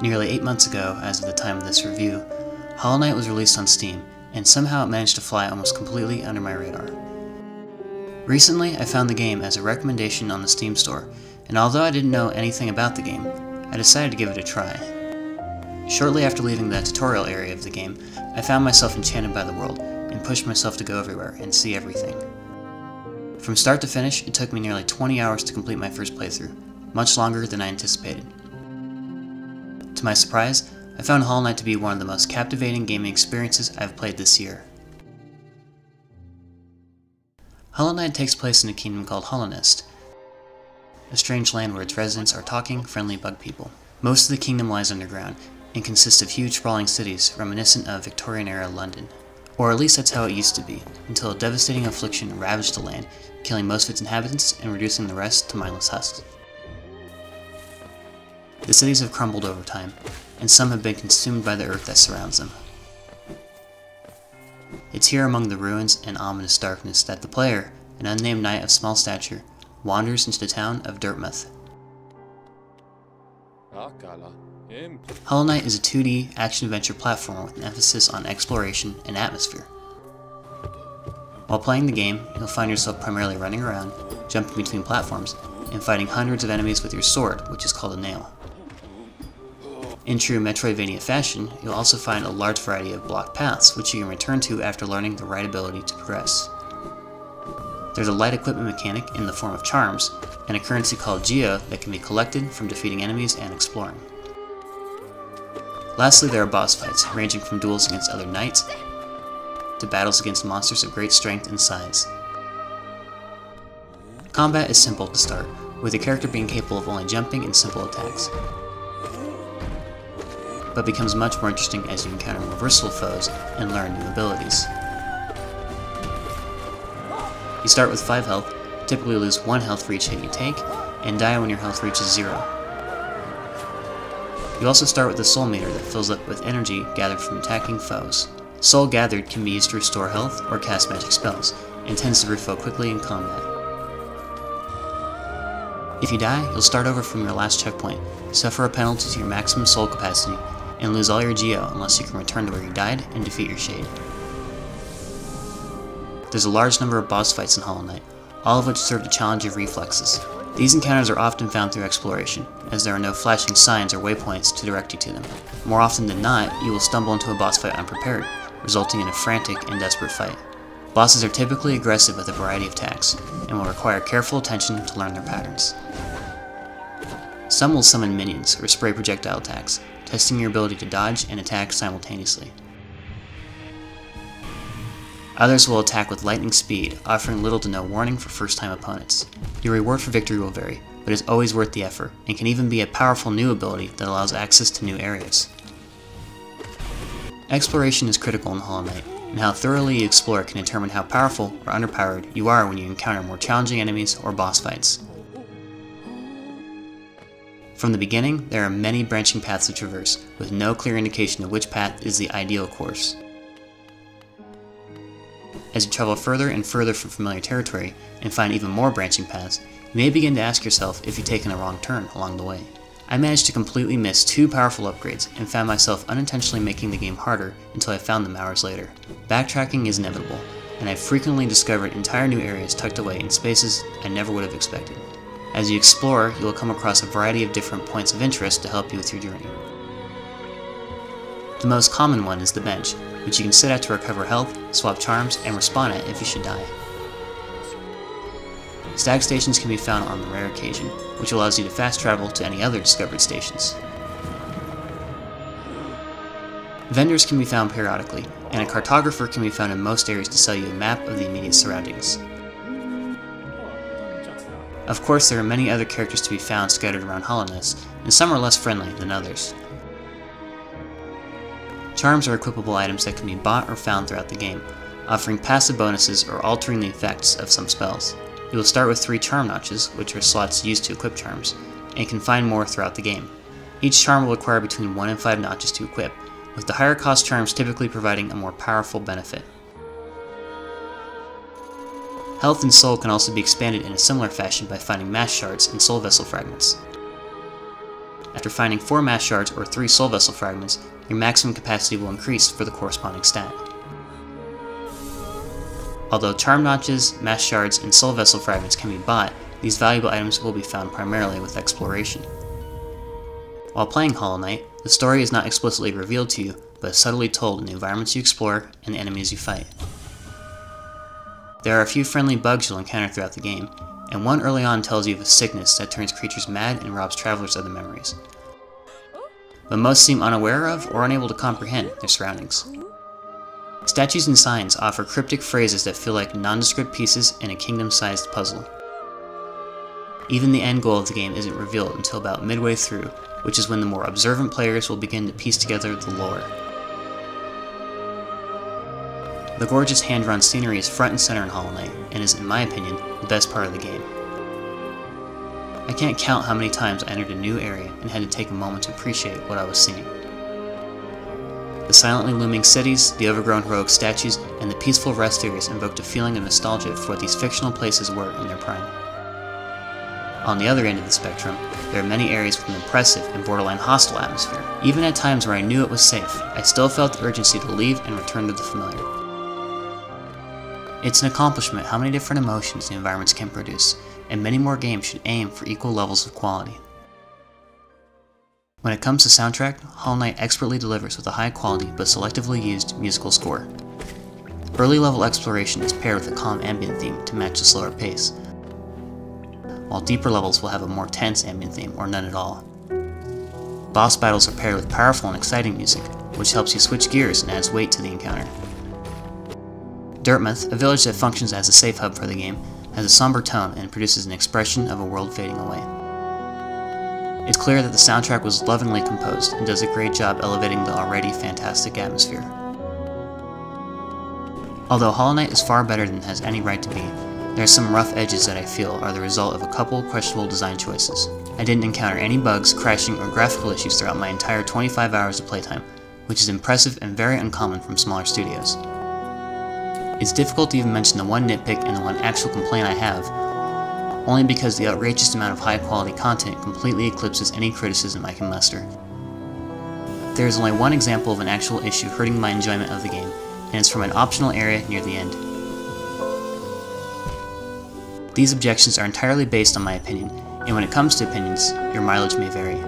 Nearly 8 months ago, as of the time of this review, Hollow Knight was released on Steam, and somehow it managed to fly almost completely under my radar. Recently, I found the game as a recommendation on the Steam store, and although I didn't know anything about the game, I decided to give it a try. Shortly after leaving the tutorial area of the game, I found myself enchanted by the world, and pushed myself to go everywhere and see everything. From start to finish, it took me nearly 20 hours to complete my first playthrough, much longer than I anticipated. To my surprise, I found Hollow Knight to be one of the most captivating gaming experiences I've played this year. Hollow Knight takes place in a kingdom called Hallownest, a strange land where its residents are talking, friendly bug people. Most of the kingdom lies underground, and consists of huge sprawling cities reminiscent of Victorian-era London. Or at least that's how it used to be, until a devastating affliction ravaged the land, killing most of its inhabitants and reducing the rest to mindless husks. The cities have crumbled over time, and some have been consumed by the earth that surrounds them. It's here among the ruins and ominous darkness that the player, an unnamed knight of small stature, wanders into the town of Dirtmouth. Hollow Knight is a 2D action-adventure platformer with an emphasis on exploration and atmosphere. While playing the game, you'll find yourself primarily running around, jumping between platforms, and fighting hundreds of enemies with your sword, which is called a nail. In true Metroidvania fashion, you'll also find a large variety of blocked paths, which you can return to after learning the right ability to progress. There's a light equipment mechanic in the form of charms, and a currency called Geo that can be collected from defeating enemies and exploring. Lastly, there are boss fights, ranging from duels against other knights, to battles against monsters of great strength and size. Combat is simple to start, with your character being capable of only jumping and simple attacks, but becomes much more interesting as you encounter more versatile foes and learn new abilities. You start with 5 health, typically lose 1 health for each hit you take, and die when your health reaches 0. You also start with a soul meter that fills up with energy gathered from attacking foes. Soul gathered can be used to restore health or cast magic spells, and tends to refill quickly in combat. If you die, you'll start over from your last checkpoint, suffer a penalty to your maximum soul capacity, and lose all your Geo unless you can return to where you died and defeat your shade. There's a large number of boss fights in Hollow Knight, all of which serve to challenge your reflexes. These encounters are often found through exploration, as there are no flashing signs or waypoints to direct you to them. More often than not, you will stumble into a boss fight unprepared, resulting in a frantic and desperate fight. Bosses are typically aggressive with a variety of attacks, and will require careful attention to learn their patterns. Some will summon minions or spray projectile attacks, testing your ability to dodge and attack simultaneously. Others will attack with lightning speed, offering little to no warning for first-time opponents. Your reward for victory will vary, but is always worth the effort, and can even be a powerful new ability that allows access to new areas. Exploration is critical in Hollow Knight, and how thoroughly you explore can determine how powerful or underpowered you are when you encounter more challenging enemies or boss fights. From the beginning, there are many branching paths to traverse, with no clear indication of which path is the ideal course. As you travel further and further from familiar territory, and find even more branching paths, you may begin to ask yourself if you've taken a wrong turn along the way. I managed to completely miss 2 powerful upgrades, and found myself unintentionally making the game harder until I found them hours later. Backtracking is inevitable, and I've frequently discovered entire new areas tucked away in spaces I never would have expected. As you explore, you will come across a variety of different points of interest to help you with your journey. The most common one is the bench, which you can sit at to recover health, swap charms, and respawn at if you should die. Stag stations can be found on the rare occasion, which allows you to fast travel to any other discovered stations. Vendors can be found periodically, and a cartographer can be found in most areas to sell you a map of the immediate surroundings. Of course, there are many other characters to be found scattered around Hallownest, and some are less friendly than others. Charms are equipable items that can be bought or found throughout the game, offering passive bonuses or altering the effects of some spells. You will start with 3 charm notches, which are slots used to equip charms, and can find more throughout the game. Each charm will require between 1 and 5 notches to equip, with the higher cost charms typically providing a more powerful benefit. Health and soul can also be expanded in a similar fashion by finding mass shards and soul vessel fragments. after finding 4 mass shards or 3 soul vessel fragments, your maximum capacity will increase for the corresponding stat. Although charm notches, mass shards, and soul vessel fragments can be bought, these valuable items will be found primarily with exploration. While playing Hollow Knight, the story is not explicitly revealed to you, but is subtly told in the environments you explore and the enemies you fight. There are a few friendly bugs you'll encounter throughout the game, and one early on tells you of a sickness that turns creatures mad and robs travelers of their memories. But most seem unaware of or unable to comprehend their surroundings. Statues and signs offer cryptic phrases that feel like nondescript pieces in a kingdom-sized puzzle. Even the end goal of the game isn't revealed until about midway through, which is when the more observant players will begin to piece together the lore. The gorgeous hand-drawn scenery is front and center in Hollow Knight, and is, in my opinion, the best part of the game. I can't count how many times I entered a new area and had to take a moment to appreciate what I was seeing. The silently looming cities, the overgrown heroic statues, and the peaceful rest areas invoked a feeling of nostalgia for what these fictional places were in their prime. On the other end of the spectrum, there are many areas with an impressive and borderline hostile atmosphere. Even at times where I knew it was safe, I still felt the urgency to leave and return to the familiar. It's an accomplishment how many different emotions the environments can produce, and many more games should aim for equal levels of quality. When it comes to soundtrack, Hollow Knight expertly delivers with a high quality but selectively used musical score. Early level exploration is paired with a calm ambient theme to match the slower pace, while deeper levels will have a more tense ambient theme or none at all. Boss battles are paired with powerful and exciting music, which helps you switch gears and adds weight to the encounter. Dirtmouth, a village that functions as a safe hub for the game, has a somber tone and produces an expression of a world fading away. It's clear that the soundtrack was lovingly composed and does a great job elevating the already fantastic atmosphere. Although Hollow Knight is far better than it has any right to be, there are some rough edges that I feel are the result of a couple questionable design choices. I didn't encounter any bugs, crashing, or graphical issues throughout my entire 25 hours of playtime, which is impressive and very uncommon from smaller studios. It's difficult to even mention the one nitpick and the one actual complaint I have, only because the outrageous amount of high-quality content completely eclipses any criticism I can muster. There is only one example of an actual issue hurting my enjoyment of the game, and it's from an optional area near the end. These objections are entirely based on my opinion, and when it comes to opinions, your mileage may vary.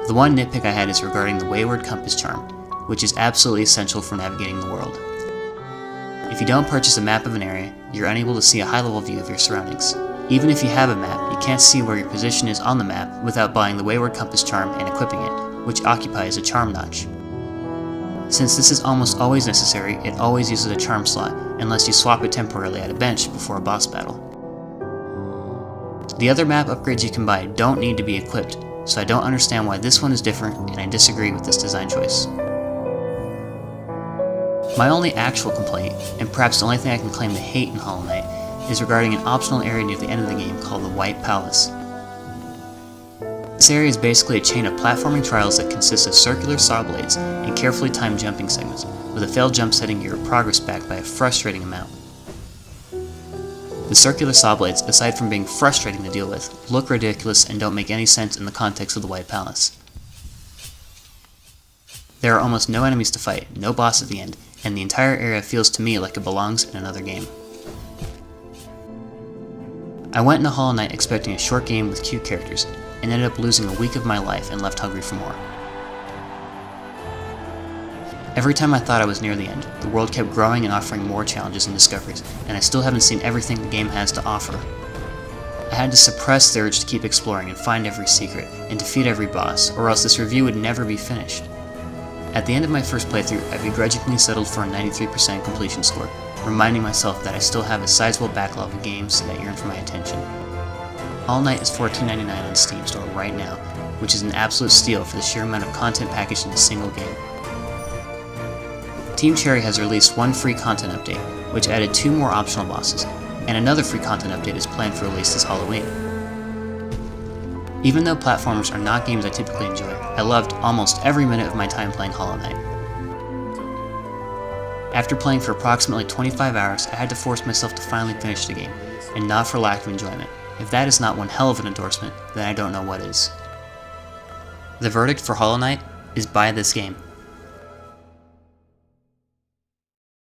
The one nitpick I had is regarding the Wayward Compass charm, which is absolutely essential for navigating the world. If you don't purchase a map of an area, you're unable to see a high-level view of your surroundings. Even if you have a map, you can't see where your position is on the map without buying the Wayward Compass charm and equipping it, which occupies a charm notch. Since this is almost always necessary, it always uses a charm slot, unless you swap it temporarily at a bench before a boss battle. The other map upgrades you can buy don't need to be equipped, so I don't understand why this one is different, and I disagree with this design choice. My only actual complaint, and perhaps the only thing I can claim to hate in Hollow Knight, is regarding an optional area near the end of the game called the White Palace. This area is basically a chain of platforming trials that consists of circular saw blades and carefully timed jumping segments, with a failed jump setting your progress back by a frustrating amount. The circular saw blades, aside from being frustrating to deal with, look ridiculous and don't make any sense in the context of the White Palace. There are almost no enemies to fight, no boss at the end, and the entire area feels to me like it belongs in another game. I went into Hollow Knight expecting a short game with cute characters, and ended up losing a week of my life and left hungry for more. Every time I thought I was near the end, the world kept growing and offering more challenges and discoveries, and I still haven't seen everything the game has to offer. I had to suppress the urge to keep exploring and find every secret, and defeat every boss, or else this review would never be finished. At the end of my first playthrough, I begrudgingly settled for a 93% completion score, reminding myself that I still have a sizable backlog of games that yearn for my attention. Hollow Knight is $14.99 on the Steam store right now, which is an absolute steal for the sheer amount of content packaged in a single game. Team Cherry has released one free content update, which added 2 more optional bosses, and another free content update is planned for release this Halloween. Even though platformers are not games I typically enjoy, I loved almost every minute of my time playing Hollow Knight. After playing for approximately 25 hours, I had to force myself to finally finish the game, and not for lack of enjoyment. If that is not one hell of an endorsement, then I don't know what is. The verdict for Hollow Knight is buy this game.